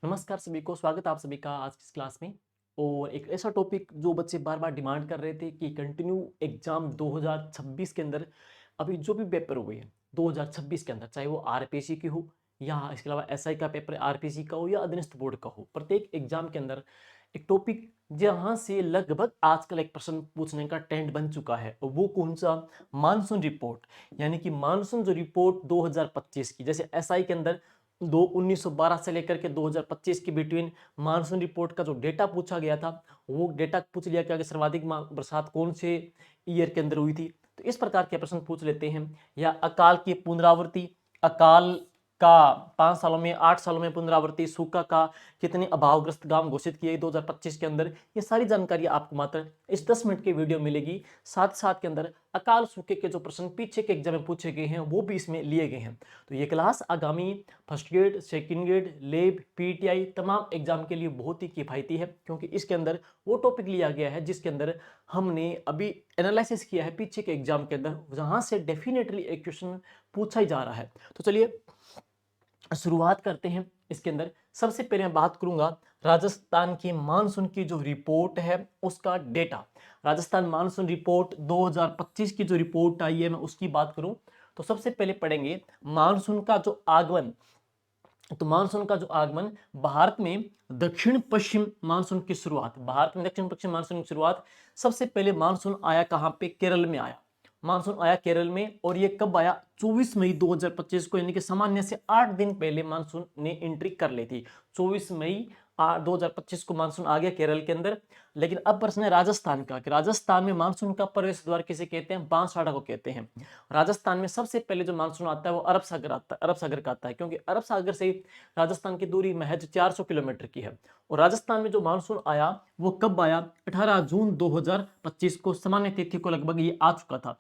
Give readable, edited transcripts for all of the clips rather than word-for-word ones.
नमस्कार सभी को, स्वागत है आप सभी का आज की इस क्लास में। और एक ऐसा टॉपिक जो बच्चे बार-बार डिमांड कर रहे थे कि कंटिन्यू एग्ज़ाम 2026 के अंदर अभी जो भी पेपर हुए हैं 2026 के अंदर, चाहे वो आरपीसी की हो या इसके अलावा एसआई का पेपर आरपीसी का हो या अधीनस्थ बोर्ड का हो, प्रत्येक एग्ज़ाम के अंदर एक टॉपिक जहाँ से लगभग आजकल एक प्रश्न पूछने का ट्रेंड बन चुका है और वो कौन-सा मानसून रिपोर्ट, यानी कि मानसून जो रिपोर्ट 2025 की, जैसे एसआई के अंदर 1912 से लेकर के 2025 के बिटवीन मानसून रिपोर्ट का जो डेटा पूछा गया था, वो डेटा पूछ लिया गया कि सर्वाधिक बरसात कौन से ईयर के अंदर हुई थी। तो इस प्रकार के प्रश्न पूछ लेते हैं। या अकाल की पुनरावृत्ति, अकाल का 5 सालों में 8 सालों में पुनरावृत्ति, सूखा का कितने अभावग्रस्त गांव घोषित किए 2025 के अंदर, ये सारी जानकारी आपको मात्र इस 10 मिनट के वीडियो में मिलेगी। साथ साथ के अंदर अकाल सूखे के जो प्रश्न पीछे के एग्जाम में पूछे गए हैं वो भी इसमें लिए गए हैं। तो ये क्लास आगामी फर्स्ट ग्रेड, सेकंड ग्रेड, लेब, पीटीआई तमाम एग्जाम के लिए बहुत ही किफायती है, क्योंकि इसके अंदर वो टॉपिक लिया गया है जिसके अंदर हमने अभी एनालिसिस किया है पीछे के एग्जाम के अंदर, जहां से डेफिनेटली एक क्वेश्चन पूछा ही जा रहा है। तो चलिए शुरुआत करते हैं। इसके अंदर सबसे पहले मैं बात करूंगा राजस्थान की मानसून की जो रिपोर्ट है उसका डेटा। राजस्थान मानसून रिपोर्ट 2025 की जो रिपोर्ट आई है, मैं उसकी बात करूं तो सबसे पहले पढ़ेंगे मानसून का जो आगमन। तो मानसून का जो आगमन, भारत में दक्षिण पश्चिम मानसून की शुरुआत, भारत में दक्षिण पश्चिम मानसून की शुरुआत सबसे पहले मानसून आया कहां पे? केरल में आया। मानसून आया केरल में, और ये कब आया? 24 मई 2025 को, यानी कि सामान्य से 8 दिन पहले मानसून ने एंट्री कर ली थी। 24 मई 2025 को मानसून आ गया केरल के अंदर। लेकिन अब प्रश्न है राजस्थान का, कि राजस्थान में मानसून का प्रवेश द्वार किसे कहते हैं? बांसवाड़ा को कहते हैं। राजस्थान में सबसे पहले जो मानसून आता है वो अरब सागर आता है, अरब सागर का आता है, क्योंकि अरब सागर से राजस्थान की दूरी महज 400 किलोमीटर की है। और राजस्थान में जो मानसून आया वो कब आया? 18 जून 2025 को, सामान्य तिथि को लगभग ये आ चुका था।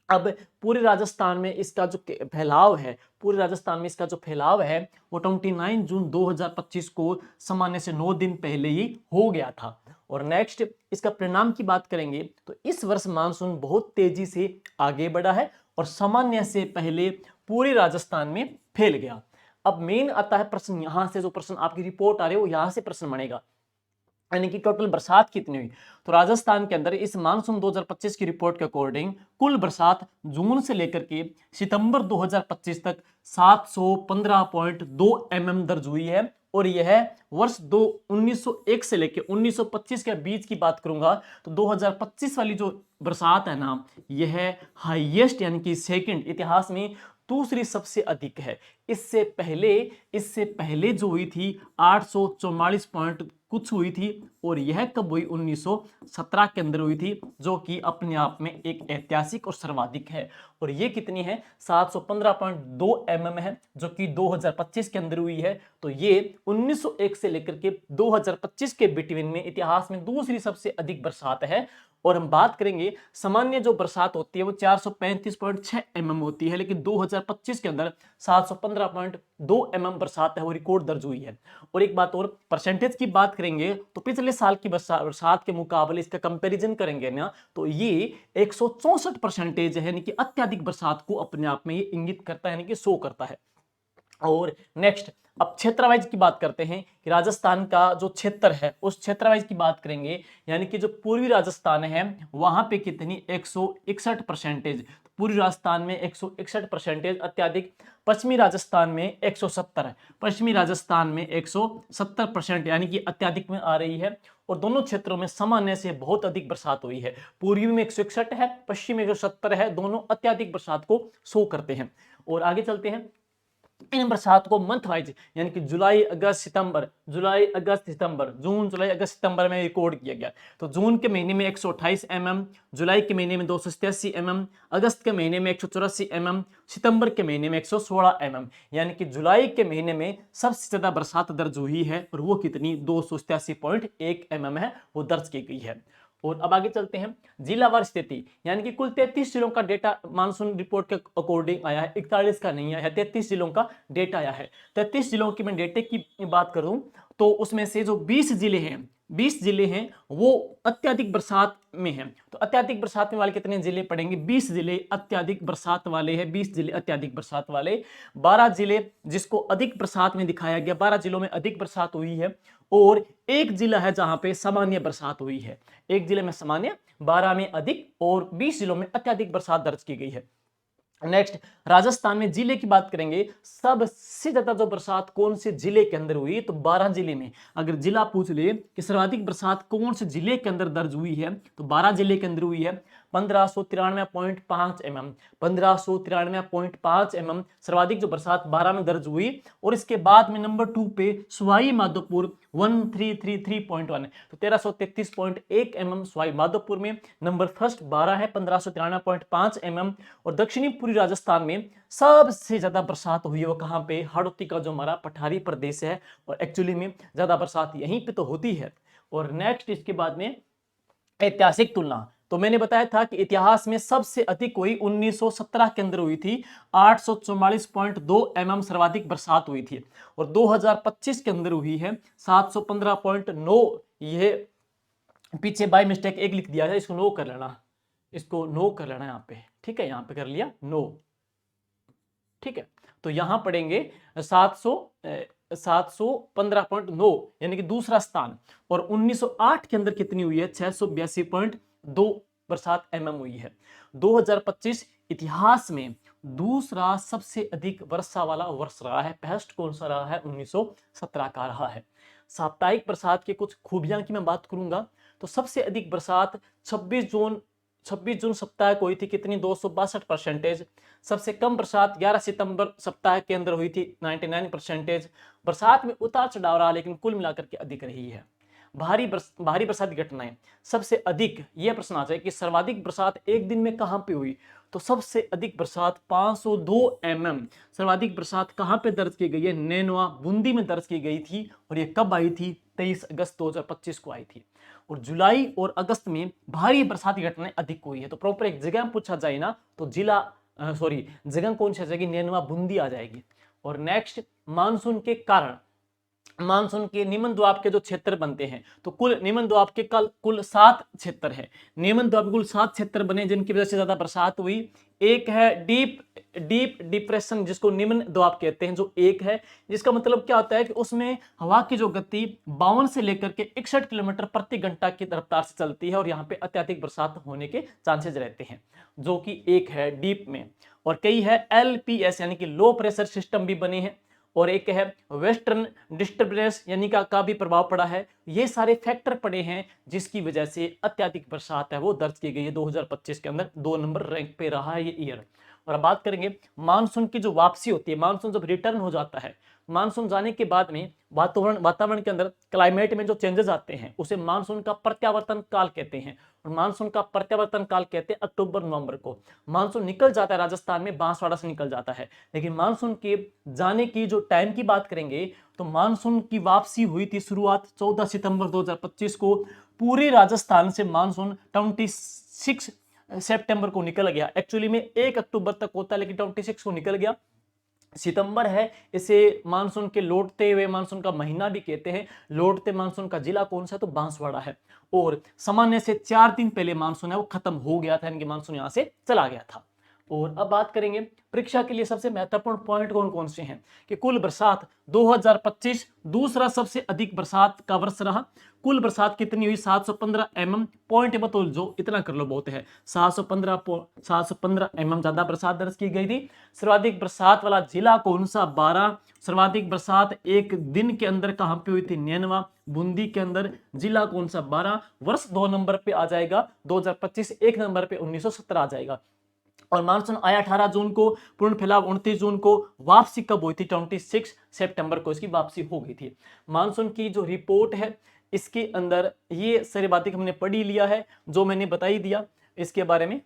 अब पूरे राजस्थान में इसका जो फैलाव है, पूरे राजस्थान में इसका जो फैलाव है वो 29 जून 2025 को सामान्य से 9 दिन पहले ही हो गया था। और नेक्स्ट इसका परिणाम की बात करेंगे तो इस वर्ष मानसून बहुत तेजी से आगे बढ़ा है और सामान्य से पहले पूरे राजस्थान में फैल गया। अब मेन आता है प्रश्न, यहां से जो प्रश्न आपकी रिपोर्ट आ रही है वो यहां से प्रश्न बनेगा, यानी कि टोटल बरसात कितनी हुई। तो राजस्थान के अंदर इस मानसून 2025 की रिपोर्ट के अकॉर्डिंग कुल बरसात जून से लेकर के सितंबर 2025 तक 715.2 दर्ज हुई है। और यह वर्ष 1901 से लेकर 1925 के बीच की बात करूंगा तो 2025 वाली जो बरसात है ना, यह हाईएस्ट यानी कि सेकंड, इतिहास में दूसरी सबसे अधिक है। इससे पहले जो हुई थी 844 पॉइंट कुछ हुई थी, और यह कब हुई? 1917 के अंदर हुई थी, जो कि अपने आप में एक ऐतिहासिक और सर्वाधिक है। और ये कितनी है? 715.2 है, जो कि 2025 के अंदर हुई है। तो ये 1901 से लेकर के 2025 के बिटवीन में इतिहास में दूसरी सबसे अधिक बरसात है। और हम बात करेंगे सामान्य जो बरसात होती है वो 435.6 होती है, लेकिन 2025 के अंदर 715.2 बरसात है वो रिकॉर्ड दर्ज हुई है। और एक बात और, परसेंटेज की बात करेंगे तो पिछले साल की बरसात के मुकाबले इसका कंपैरिजन करेंगे ना, तो ये 164% है, यानी कि अत्यधिक बरसात को अपने आप में ये इंगित करता है, यानी कि शो करता है। और नेक्स्ट अब क्षेत्र वाइज की बात करते हैं कि राजस्थान का जो क्षेत्र है उस क्षेत्र वाइज की बात करेंगे, यानी कि जो पूर्वी राजस्थान है वहां पे कितनी? 161%। पूर्वी राजस्थान में 161% अत्यधिक। पश्चिमी राजस्थान में 170 है, पश्चिमी राजस्थान में 170%, यानी कि अत्यधिक में आ रही है। और दोनों क्षेत्रों में सामान्य से बहुत अधिक बरसात हुई है। पूर्वी में 161 है, पश्चिम में 170 है, दोनों अत्यधिक बरसात को शो करते हैं। और आगे चलते हैं, इन बरसात को मंथ वाइज, यानी कि जुलाई अगस्त सितंबर, जुलाई अगस्त सितंबर, जून जुलाई अगस्त सितंबर में रिकॉर्ड किया गया। तो जून के महीने में 128 जुलाई के महीने में 287 अगस्त के महीने में 184 सितंबर के महीने में 116 यानी कि जुलाई के महीने में सबसे ज्यादा बरसात दर्ज हुई है, और वो कितनी? 287.1 है, वो दर्ज की गई है। और अब आगे चलते हैं, जिलावार स्थिति, यानी कि कुल 33 जिलों का डेटा मानसून रिपोर्ट के अकॉर्डिंग आया है, 41 का नहीं आया है, 33 जिलों का डेटा आया है। 33 जिलों की मैं डेटे की बात करूं तो उसमें से जो 20 जिले हैं वो अत्यधिक बरसात में हैं। तो अत्यधिक बरसात में वाले कितने जिले पड़ेंगे? 20 जिले अत्यधिक बरसात वाले हैं, 20 जिले अत्यधिक बरसात वाले। 12 जिले जिसको अधिक बरसात में दिखाया गया, 12 जिलों में अधिक बरसात हुई है, और एक जिला है जहां पे सामान्य बरसात हुई है। एक जिले में सामान्य, 12 में अधिक और 20 जिलों में अत्यधिक बरसात दर्ज की गई है। नेक्स्ट, राजस्थान में जिले की बात करेंगे, सबसे ज्यादा जो बरसात कौन से जिले के अंदर हुई? तो 12 जिले में। अगर जिला पूछ ले कि सर्वाधिक बरसात कौन से जिले के अंदर दर्ज हुई है, तो 12 जिले के अंदर हुई है। 1593.5 mm, 1593.5 mm सर्वाधिक जो बरसात 12 में दर्ज हुई। और इसके बाद में नंबर 2 पे सवाई माधोपुर 1333.1, तो 1333.1 mm सवाई माधोपुर में। नंबर फर्स्ट 12 है 1593.5 mm। और दक्षिणी पूर्वी राजस्थान में सबसे ज्यादा बरसात हुई है वो कहां पे? हाड़ौती का जो हमारा पठारी प्रदेश है, और एक्चुअली में ज्यादा बरसात यहीं पे तो होती है। और नेक्स्ट इसके बाद में ऐतिहासिक तुलना, तो मैंने बताया था कि इतिहास में सबसे अधिक हुई 1917 के अंदर हुई थी, 844.2 mm सर्वाधिक बरसात हुई थी। और 2025 के अंदर हुई है 715.9। ये पीछे बाय मिस्टेक एक लिख दिया है, इसको नो कर लेना, इसको नो कर लेना यहाँ पे, ठीक है, यहाँ पे कर लिया नो, ठीक है। तो यहां पढ़ेंगे 715.9 यानी कि दूसरा स्थान। और 1908 के अंदर कितनी हुई है? 682.2 बरसात mm हुई है। 2025 इतिहास में दूसरा सबसे अधिक वर्षा वाला वर्ष रहा है। फर्स्ट कौन सा रहा है? 1917 का रहा है। साप्ताहिक बरसात की कुछ खूबियां की मैं बात करूंगा, तो सबसे अधिक बरसात 26 जून सप्ताह को हुई थी, कितनी? 262%। सबसे कम बरसात 11 सितंबर सप्ताह के अंदर हुई थी, 99%। बरसात में उतार चढ़ाव रहा, लेकिन कुल मिलाकर के अधिक रही है। भारी बरसात घटनाएं सबसे अधिक, यह प्रश्न आ जाए कि सर्वाधिक बरसात एक दिन में कहां पे हुई? तो सबसे अधिक बरसात 502 mm सर्वाधिक बरसात कहां पे दर्ज की गई है? नैनवा बूंदी में दर्ज की गई थी। और ये कब आई थी? 23 अगस्त 2025 को आई थी। और जुलाई और अगस्त में भारी बरसात की घटनाएं अधिक हुई है। तो प्रॉपर एक जगह पूछा जाए ना, तो जगह कौन सी आ जाएगी? नैनवा बूंदी आ जाएगी। और नेक्स्ट, मानसून के कारण, मानसून के निम्न द्वाब के जो क्षेत्र बनते हैं, तो कुल निम्न द्वाब के कुल 7 क्षेत्र है। निम्न द्वाब कुल 7 क्षेत्र बने जिनकी वजह से ज्यादा बरसात हुई। एक है डीप डिप्रेशन, जिसको निम्न द्वाब कहते हैं, जो एक है, जिसका मतलब क्या होता है कि उसमें हवा की जो गति 52 से लेकर के 61 किलोमीटर प्रति घंटा की रफ्तार से चलती है, और यहाँ पे अत्यधिक बरसात होने के चांसेस रहते हैं, जो कि एक है डीप में। और कई है LPS यानी कि लो प्रेशर सिस्टम भी बने हैं। और एक है वेस्टर्न डिस्टर्बेंस यानी का भी प्रभाव पड़ा है। ये सारे फैक्टर पड़े हैं जिसकी वजह से अत्यधिक बरसात है वो दर्ज की गई है 2025 के अंदर। 2 नंबर रैंक पे रहा है ये ईयर। और अब बात करेंगे मानसून की जो वापसी होती है, मानसून जब रिटर्न हो जाता है, मानसून जाने के बाद में वातावरण के अंदर क्लाइमेट में जो चेंजेस आते हैं उसे मानसून का प्रत्यावर्तन काल कहते हैं। और मानसून का प्रत्यावर्तन काल कहते हैं अक्टूबर नवंबर को। मानसून निकल जाता है राजस्थान में, बांसवाड़ा से निकल जाता है, लेकिन मानसून के जाने की जो टाइम की बात करेंगे तो मानसून की वापसी हुई थी शुरुआत 14 सितंबर 2025 को। पूरे राजस्थान से मानसून 26 सितंबर को निकल गया। एक्चुअली में 1 अक्टूबर तक होता है, लेकिन 26 को निकल गया। सितंबर है, इसे मानसून के लौटते हुए मानसून का महीना भी कहते हैं। लौटते मानसून का जिला कौन सा? तो बांसवाड़ा है। और सामान्य से 4 दिन पहले मानसून है वो खत्म हो गया था, यानी कि मानसून यहां से चला गया था। और अब बात करेंगे परीक्षा के लिए सबसे महत्वपूर्ण पॉइंट कौन कौन से हैं, कि कुल बरसात 2025 दूसरा सबसे अधिक बरसात का वर्ष रहा। कुल बरसात कितनी हुई? 715 mm। पॉइंट बतौल जो इतना कर लो बहुत है, 715 mm ज्यादा बरसात दर्ज की गई थी। सर्वाधिक बरसात वाला जिला कौन सा? 12। सर्वाधिक बरसात एक दिन के अंदर कहां पे हुई थी? नैनवा बूंदी के अंदर। जिला कौन सा? 12। वर्ष 2 नंबर पे आ जाएगा 2025, 1 नंबर पे 1917 आ जाएगा। और मानसून आया 18 जून को, पूर्ण फैलाव 29 जून को, वापसी कब हुई थी? 26 सितंबर को इसकी वापसी हो गई थी। मानसून की जो रिपोर्ट है इसके अंदर ये सारी बातें हमने पढ़ी लिया है, जो मैंने बता ही दिया इसके बारे में।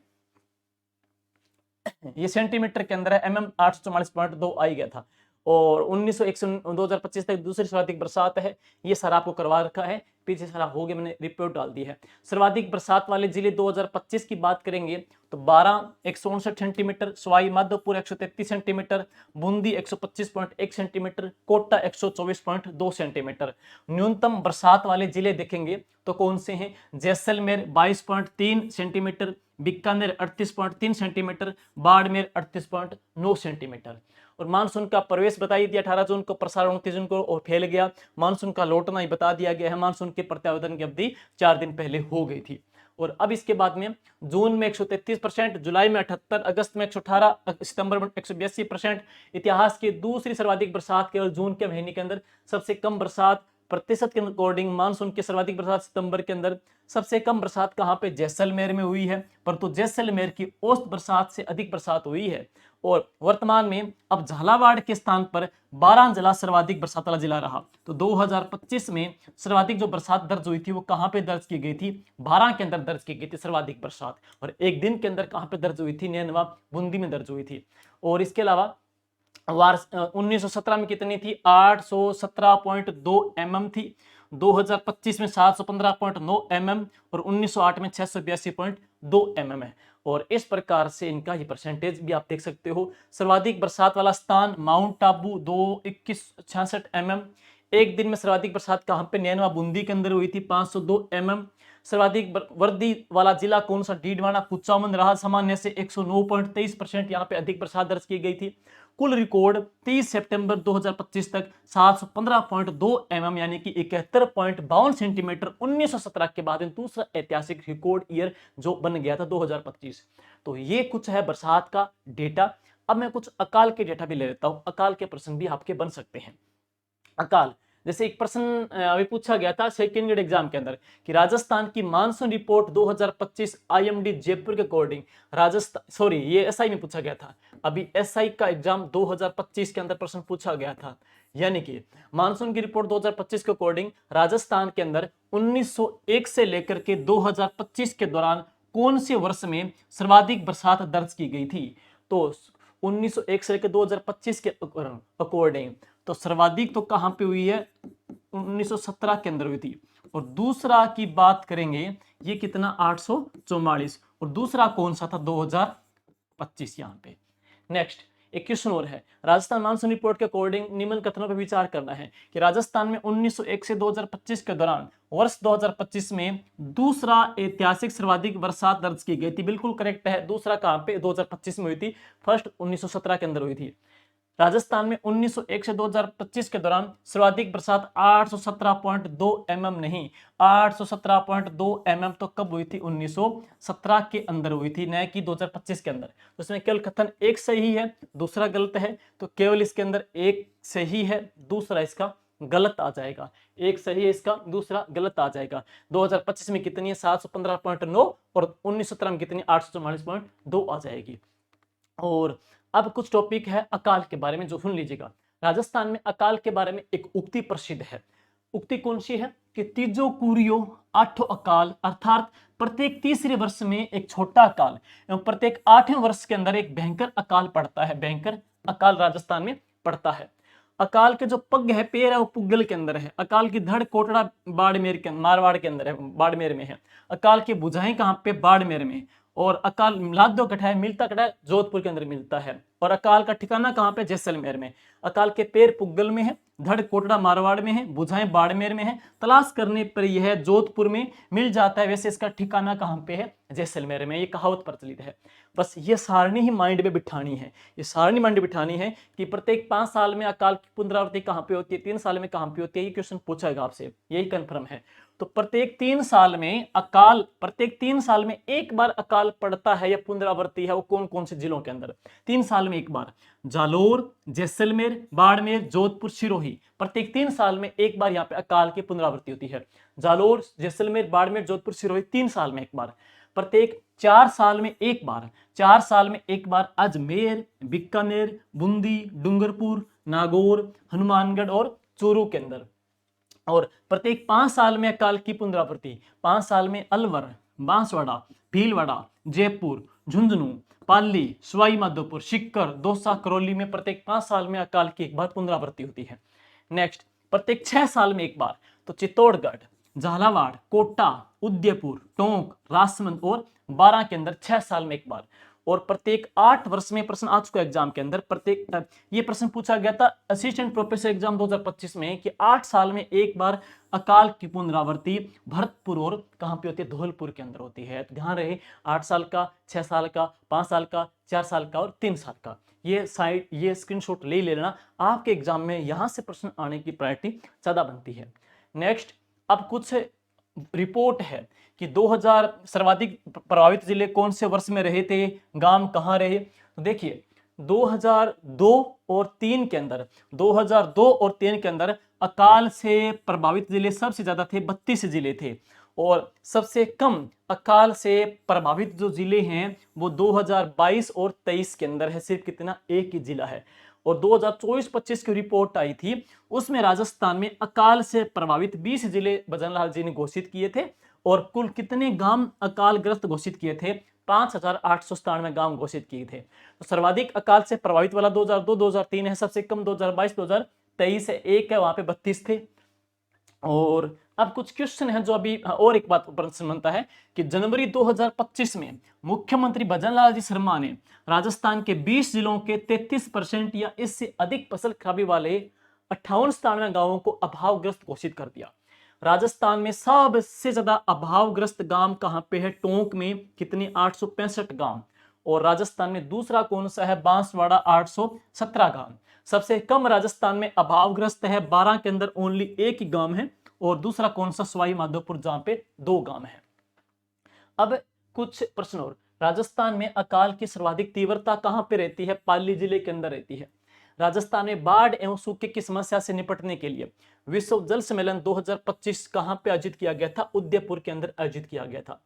ये सेंटीमीटर के अंदर है, mm 844.2 आ गया था। और 1901 से 2025 तक दूसरी सर्वाधिक बरसात है, ये सारा आपको करवा रखा है, पीछे सारा हो गया, मैंने रिपोर्ट डाल दी है। सर्वाधिक बरसात वाले जिले 2025 की बात करेंगे तो 12 159 centimetre, Sawai Madhopur 133 centimetre, Bundi 125.1 centimetre, Kota 124.2 centimetre. न्यूनतम बरसात वाले जिले देखेंगे तो कौन से हैं? Jaisalmer 22.3 centimetre, Bikaner 38.3 centimetre, Barmer 38.9 centimetre. और मानसून का प्रवेश बता ही दिया 18 जून को, प्रसारण 29 जून को और फैल गया। मानसून का लौटना ही बता दिया गया है, मानसून के प्रत्यावर्तन की अवधि 4 दिन पहले हो गई थी। और अब इसके बाद में जून में 133%, जुलाई में 78, अगस्त में 118, सितंबर में 182%। इतिहास की दूसरी सर्वाधिक बरसात केवल जून के महीने के अंदर। सबसे कम बरसात प्रतिशत के अकॉर्डिंग मानसून की सर्वाधिक बरसात सितंबर के अंदर। सबसे कम बरसात कहां पे? जैसलमेर में हुई है, परंतु जैसलमेर की औसत बरसात से अधिक बरसात हुई है। और वर्तमान में अब झालावाड़ के स्थान पर 12 जिला सर्वाधिक बरसात वाला जिला रहा। तो 2025 में सर्वाधिक जो बरसात दर्ज हुई थी वो कहां पे दर्ज की गई थी? 12 के अंदर दर्ज की गई थी सर्वाधिक बरसात। और एक दिन के अंदर कहां पे दर्ज हुई थी? नैनवा बूंदी में दर्ज हुई थी। और इसके अलावा 1917 में कितनी थी? 817.2 mm थी। 2025 में 715.9 mm और 1908 में 682.2 mm है। और इस प्रकार से इनका ये परसेंटेज भी आप देख सकते हो। सर्वाधिक बरसात वाला स्थान माउंट आबू 2166 mm। एक दिन में सर्वाधिक बरसात कहां पे? नैनवा बूंदी के अंदर हुई थी 502 mm। सर्वाधिक वर्दी वाला जिला कौन सा? डीडवाना कुचामन रहा, सामान्य से 109.23% यहाँ पे अधिक बरसात दर्ज की गई थी। कुल रिकॉर्ड 30 सितंबर 2025 तक 715.2 mm यानी कि 71.52 सेंटीमीटर 1917 के बाद दूसरा ऐतिहासिक रिकॉर्ड ईयर जो बन गया था 2025। तो ये कुछ है बरसात का डेटा। अब मैं कुछ अकाल के डेटा भी ले लेता हूं, अकाल के प्रश्न भी आपके बन सकते हैं। अकाल, जैसे एक प्रश्न अभी पूछा गया था सेकेंड ग्रेड एग्जाम के अंदर कि राजस्थान की मानसून रिपोर्ट 2025 आईएमडी जयपुर के अकॉर्डिंग राजस्थान, सॉरी ये एसआई में पूछा गया था, अभी एसआई का एग्जाम 2025 के अंदर प्रश्न पूछा गया था। यानी कि मानसून की रिपोर्ट 2025 के अकॉर्डिंग राजस्थान के अंदर 1901 से लेकर के 2025 के दौरान कौन से वर्ष में सर्वाधिक बरसात दर्ज की गई थी? तो 1901 से लेकर 2025 के अकॉर्डिंग तो सर्वाधिक तो कहां पे हुई है? 1917 के अंदर हुई थी। और दूसरा की बात करेंगे, ये कितना? 844। और दूसरा कौन सा था? 2025 यहां पे। नेक्स्ट एक क्वेश्चन और है, राजस्थान मानसून रिपोर्ट के अकॉर्डिंग निम्न कथनों पर विचार करना है कि राजस्थान में 1901 से 2025 के दौरान वर्ष 2025 में दूसरा ऐतिहासिक सर्वाधिक बरसात दर्ज की गई थी। बिल्कुल करेक्ट है। दूसरा कहां पे? 2025 में हुई थी। फर्स्ट 1917 के अंदर हुई थी। राजस्थान में 1901 से 2025 के दौरान सर्वाधिक बरसात 817.2 mm नहीं, 817.2 mm तो कब हुई थी? 1917 के अंदर हुई थी, न कि 2025 के अंदर। तो इसमें केवल कथन एक सही है, दूसरा गलत है। तो केवल इसके अंदर एक सही है, दूसरा इसका गलत आ जाएगा। एक सही है इसका, दूसरा गलत आ जाएगा। 2025 में कितनी है? 715.9 और 1917 में कितनी? 844.2 आ जाएगी। और अब कुछ टॉपिक है अकाल के बारे में जो सुन लीजिएगा। राजस्थान में अकाल के बारे में एक उक्ति प्रसिद्ध है। उक्ति कौन सी है? कि तीजो कुरियो आठों अकाल, अर्थात प्रत्येक तीसरे वर्ष में एक छोटा अकाल एवं प्रत्येक 8वें वर्ष के अंदर एक भयंकर अकाल पड़ता है। भयंकर अकाल राजस्थान में पड़ता है। अकाल के जो पग है, पैर है, वो पुग्गल के अंदर है। अकाल की धड़ कोटड़ा बाड़मेर के मारवाड़ के अंदर है, बाड़मेर में है। अकाल की भुजाएं कहाँ पे? बाड़मेर में। और अकाल लादो कटा है, मिलता कटा है, जोधपुर के अंदर मिलता है। और अकाल का ठिकाना कहाँ पे? जैसलमेर में। अकाल के पैर पुग्गल में है, धड़ कोटड़ा मारवाड़ में है, भुजाएं बाड़मेर में है। तलाश करने पर यह जोधपुर में मिल जाता है, वैसे इसका ठिकाना कहाँ पे है? जैसलमेर में। ये कहावत प्रचलित है। बस ये सारणी ही माइंड में बिठानी है। ये सारणी माइंड बिठानी है कि प्रत्येक 5 साल में अकाल की पुनरावृत्ति कहाँ पे होती है, 3 साल में कहाँ पे होती है। ये क्वेश्चन पूछेगा आपसे, यही कंफर्म है। तो प्रत्येक 3 साल में अकाल, प्रत्येक 3 साल में एक बार अकाल पड़ता है या पुनरावृत्ति है। वो कौन कौन से जिलों के अंदर? 3 साल में एक बार। जालोर, जैसलमेर, बाड़मेर, जोधपुर, सिरोही। प्रत्येक 3 साल में एक बार यहाँ पे अकाल की पुनरावृत्ति होती है। जालोर, जैसलमेर, बाड़मेर, जोधपुर, सिरोही 3 साल में एक बार। प्रत्येक 4 साल में एक बार, 4 साल में एक बार अजमेर, बीकानेर, बूंदी, डूंगरपुर, नागौर, हनुमानगढ़ और चूरू के अंदर। और प्रत्येक 5 साल में अकाल की पुनरावृत्ति। 5 साल में अलवर, बांसवाड़ा, भीलवाड़ा, जयपुर, झुंझुनू, पाली, सवाई माधोपुर, सीकर, दौसा, करौली में प्रत्येक 5 साल में अकाल की एक बार पुनरावृत्ति होती है। नेक्स्ट, प्रत्येक 6 साल में एक बार, तो चित्तौड़गढ़, झालावाड़, कोटा, उदयपुर, टोंक, राजसमंद और बारां के अंदर 6 साल में एक बार। और प्रत्येक 8 वर्ष में प्रश्न आ चुका एग्जाम के अंदर, प्रत्येक ये प्रश्न पूछा गया था असिस्टेंट प्रोफेसर एग्जाम 2025 में कि 8 साल में एक बार अकाल की पुनरावृत्ति भरतपुर और कहां पे होती है, धौलपुर के अंदर होती है। तो ध्यान रहे 8 साल का, 6 साल का, 5 साल का, 4 साल का और 3 साल का, ये स्क्रीनशॉट ले लेना। आपके एग्जाम में यहां से प्रश्न आने की प्रायोरिटी ज्यादा बनती है। नेक्स्ट, अब कुछ रिपोर्ट है कि 2000 सर्वाधिक प्रभावित जिले कौन से वर्ष में रहे थे, गांव कहां रहे। तो देखिए 2002 और 3 के अंदर, 2002 और 3 के अंदर अकाल से प्रभावित जिले सबसे ज्यादा थे, 32 जिले थे। और सबसे कम अकाल से प्रभावित जो जिले हैं वो 2022 और 23 के अंदर है, सिर्फ कितना, एक ही जिला है। और 2024-25 की रिपोर्ट आई थी, उसमें राजस्थान में अकाल से प्रभावित 20 जिले भजनलाल जी ने घोषित किए थे। और कुल कितने गांव अकालग्रस्त घोषित किए थे, 5897 गांव घोषित किए थे। तो सर्वाधिक अकाल से प्रभावित वाला 2002 2003 है, सबसे कम 2022 2023 है, एक है, वहां पे 32 थे। और अब कुछ क्वेश्चन है जो अभी, और एक बात प्रश्न बनता है कि जनवरी 2025 में मुख्यमंत्री भजनलाल जी शर्मा ने राजस्थान के 20 जिलों के 33% या इससे अधिक फसल खराबी वाले 58 गांवों को अभावग्रस्त घोषित कर दिया। राजस्थान में सबसे ज्यादा अभावग्रस्त गांव कहां पे है, टोंक में, कितने, 865 गांव। और राजस्थान में दूसरा कौन सा है, बांसवाड़ा, 817 गांव। सबसे कम राजस्थान में अभावग्रस्त है, 12 के अंदर ओनली एक ही गांव है। और दूसरा कौन सा, सवाई माधोपुर, जहां पे 2 गांव है। अब कुछ प्रश्न और, राजस्थान में अकाल की सर्वाधिक तीव्रता कहां पे रहती है, पाली जिले के अंदर रहती है। राजस्थान में बाढ़ एवं सूखे की समस्या से निपटने के लिए विश्व जल सम्मेलन 2025 कहां पे आयोजित किया गया था, उदयपुर के अंदर आयोजित किया गया था।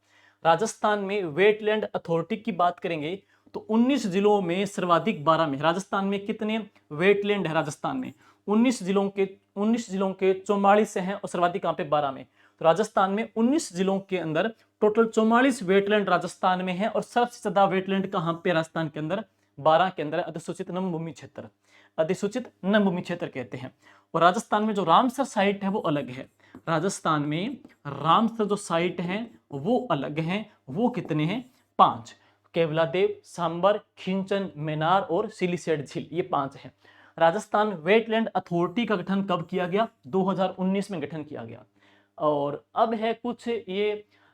राजस्थान में वेटलैंड अथॉरिटी की बात करेंगे तो 19 जिलों में सर्वाधिक 12 में, राजस्थान में कितने वेटलैंड है, राजस्थान में 19 जिलों के 44 हैं और सर्वाधिक कहां पे, 12 में। तो राजस्थान में 19 जिलों के अंदर टोटल 44 वेटलैंड राजस्थान में है। और सबसे ज्यादा वेटलैंड कहां पे, राजस्थान के अंदर 12 के अंदर, अधिसूचित नमभूमि क्षेत्र, अधिसूचित नमभूमि क्षेत्र कहते हैं। और राजस्थान में जो रामसर साइट है वो अलग है, राजस्थान में रामसर जो साइट है वो अलग है। वो कितने हैं, 5, केवलादेव, सांबर, खिंचन, मेनार और सिलीसेट झील, ये 5 हैं। राजस्थान वेटलैंड अथॉरिटी का गठन कब किया गया, 2019 में गठन किया गया। और अब है कुछ ये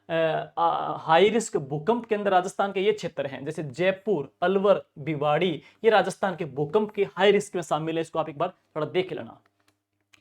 हाई रिस्क भूकंप के अंदर राजस्थान के ये क्षेत्र हैं, जैसे जयपुर, अलवर, भिवाड़ी, ये राजस्थान के भूकंप के हाई रिस्क में शामिल है। इसको आप एक बार थोड़ा देख लेना।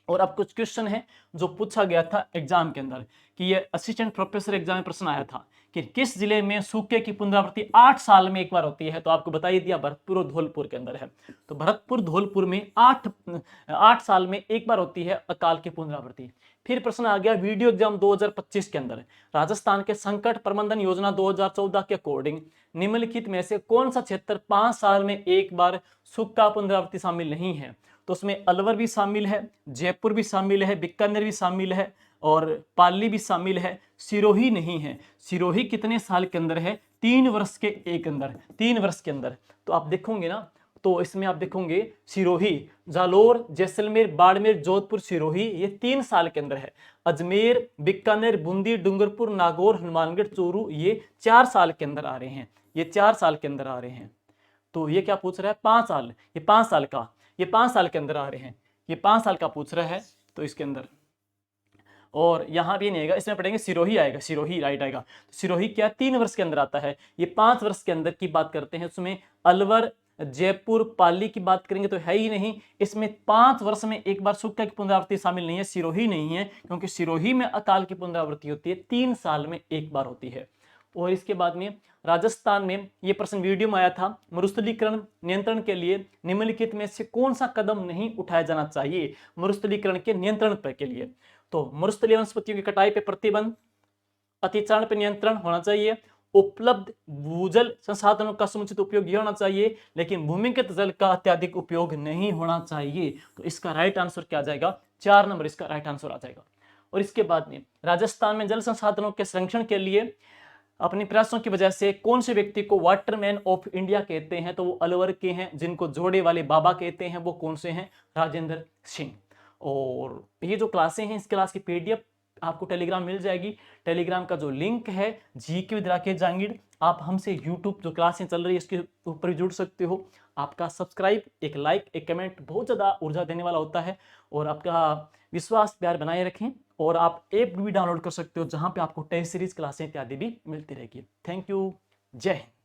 और अब कुछ क्वेश्चन है जो पूछा गया था एग्जाम के अंदर कि ये असिस्टेंट प्रोफेसर एग्जाम में प्रश्न आया था कि किस जिले में सूखे की पुनरावृत्ति 8 साल में एक बार होती है। तो आपको बता ही दिया, भरतपुर और धौलपुर के अंदर है। तो भरतपुर धौलपुर में 8 साल में एक बार होती है अकाल की पुनरावृत्ति। फिर प्रश्न आ गया वीडियो एग्जाम 2025 के अंदर, राजस्थान के संकट प्रबंधन योजना 2014 के अकॉर्डिंग निम्नलिखित में से कौन सा क्षेत्र 5 साल में एक बार सूखा पुनरावृत्ति शामिल नहीं है। तो उसमें अलवर भी शामिल है, जयपुर भी शामिल है, बीकानेर भी शामिल है और पाली भी शामिल है, सिरोही नहीं है। सिरोही कितने साल के अंदर है, 3 वर्ष के एक अंदर, 3 वर्ष के अंदर। तो आप देखोगे ना, तो इसमें आप देखोगे सिरोही, जालोर, जैसलमेर, बाड़मेर, जोधपुर, सिरोही, ये 3 साल के अंदर है। अजमेर, बीकानेर, बूंदी, डूंगरपुर, नागौर, हनुमानगढ़, चूरू, ये 4 साल के अंदर आ रहे हैं, ये 4 साल के अंदर आ रहे हैं। तो ये क्या पूछ रहा है, 5 साल, ये 5 साल का, ये 5 साल के अंदर आ रहे हैं, ये 5 साल का पूछ रहा है। तो इसके अंदर, और यहां भी नहीं आएगा, इसमें पढ़ेंगे सिरोही आएगा, सिरोही राइट आएगा। तो सिरोही क्या 3 वर्ष के अंदर आता है। ये 5 वर्ष के अंदर की बात करते हैं, उसमें अलवर, जयपुर, पाली की बात करेंगे तो है ही नहीं। इसमें 5 वर्ष में एक बार सूखा की पुनरावृत्ति शामिल नहीं है, सिरोही नहीं है, क्योंकि सिरोही में अकाल की पुनरावृत्ति होती है 3 साल में एक बार होती है। और इसके बाद में राजस्थान में ये प्रश्न वीडियो में आया था, मरुस्थलीकरण नियंत्रण के लिए निम्नलिखित में से कौन सा कदम नहीं उठाया जाना चाहिए मरुस्थलीकरण के नियंत्रण के लिए। तो मरुस्थलीय वनस्पतियों की कटाई पे प्रतिबंध, अतिचारण पे नियंत्रण होना चाहिए, उपलब्ध भूजल संसाधनों का समुचित उपयोग होना चाहिए, लेकिन भूमिगत जल का अत्यधिक उपयोग नहीं होना चाहिए। तो इसका राइट आंसर क्या आ जाएगा, 4 नंबर इसका राइट आंसर आ जाएगा। और इसके बाद में राजस्थान में जल संसाधनों के संरक्षण के लिए अपने प्रयासों की वजह से कौन से व्यक्ति को वाटरमैन ऑफ इंडिया कहते हैं, तो वो अलवर के हैं। जिनको जोड़े वाले बाबा कहते हैं वो कौन से हैं, राजेंद्र सिंह। और ये जो क्लासें हैं, इस क्लास की पीडीएफ आपको टेलीग्राम मिल जाएगी। टेलीग्राम का जो लिंक है जीके विद राकेश जांगीड़, आप हमसे यूट्यूब जो क्लासें चल रही है इसके ऊपर भी जुड़ सकते हो। आपका सब्सक्राइब, एक लाइक, एक कमेंट बहुत ज़्यादा ऊर्जा देने वाला होता है। और आपका विश्वास प्यार बनाए रखें। और आप ऐप भी डाउनलोड कर सकते हो जहाँ पे आपको टेस्ट सीरीज क्लासें इत्यादि भी मिलती रहेगी। Thank you. जय हिंद।